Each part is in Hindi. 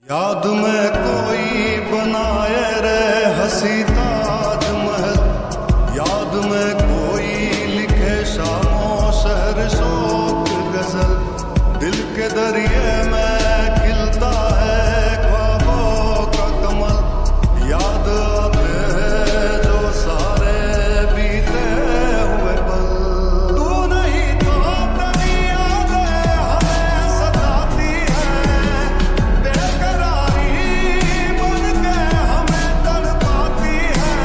याद में कोई बनाए रे हंसी ताजमहल, याद में कोई लिखे शामों शहर शोक गजल, दिल के दरिए में खिलता है ख्वाबों का कमल, याद आते हैं जो सारे बीते हुए पल। तू नहीं तो तेरी यादें हमें सताती है, बेकरारी बन के हमें तड़पाती है।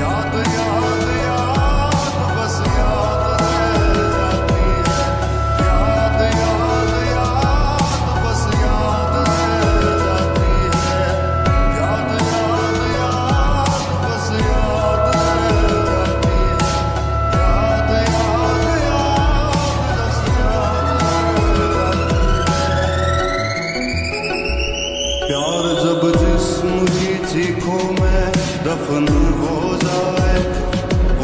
याद याद याद बस याद रह जाती है, याद याद याद बस याद रह जाती है, याद याद याद बस याद रह जाती है, याद याद याद बस याद रह जाती है। प्यार जब जिस्म की चीखों में दफन हो जाए,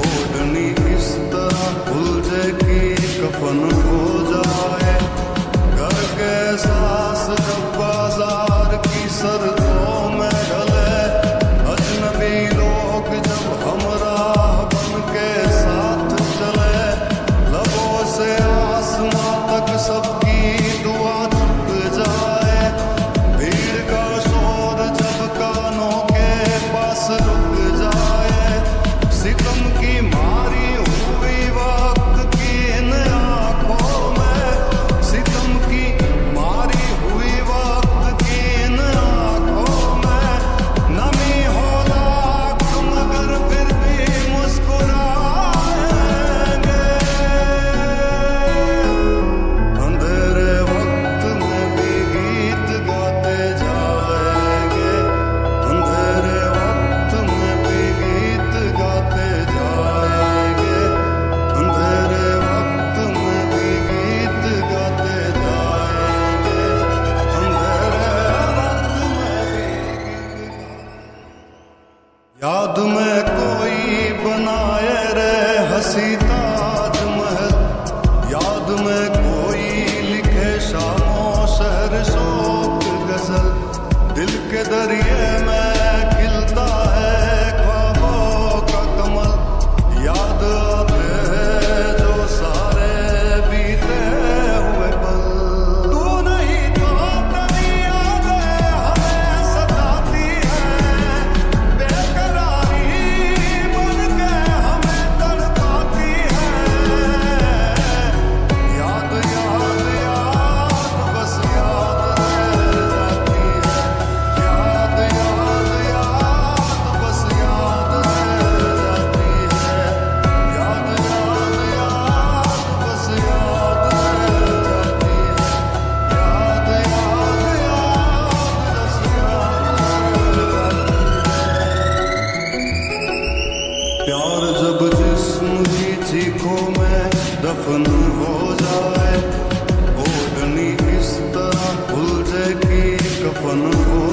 ओढ़नी इस तरह उलझे की कफन हो जाए, घर के एहसास जब बाजार की सर्दों में ढले, अजनबी लोग जब हमराह बन के साथ चले, लबों से आसमां तक सबकी दुआ छुप जाए, भीड़ का शोर जब कानों के पास रुक जाए, सितम की मारी हुई वक्त की इन आंखों में, सितम की मारी हुई वक्त की इन आंखों में, नमी हो लाख मगर फिर भी मुस्कुराएंगे। अंधेरे वक्त में भी गीत गाते जाएंगे, अंधेरे वक्त में भी गीत गाते जाएंगे, अंधेरे वक्त में भी गीत गाते जाएंगे, अंधेरे वक्त में भी। याद में कोई बनाए रे हंसी ताजमहल, याद में कोई लिखे शामों शहर शोक गजल, दिल के दरिए में खिलता है ख्वाबों का कमल, याद आते हैं जो सारे बीते हुए पल। तू नहीं तो तेरी यादें हमें सताती है, बेकरारी बन के हमें तड़पाती है। याद याद याद बस याद रह जाती है, याद याद याद बस याद रह जाती है, याद याद याद बस याद रह जाती है, याद याद याद बस याद रह जाती है। प्यार जब जिस्म की चीखों में दफन हो जाए, ओढ़नी इस तरह उलझे की कफन हो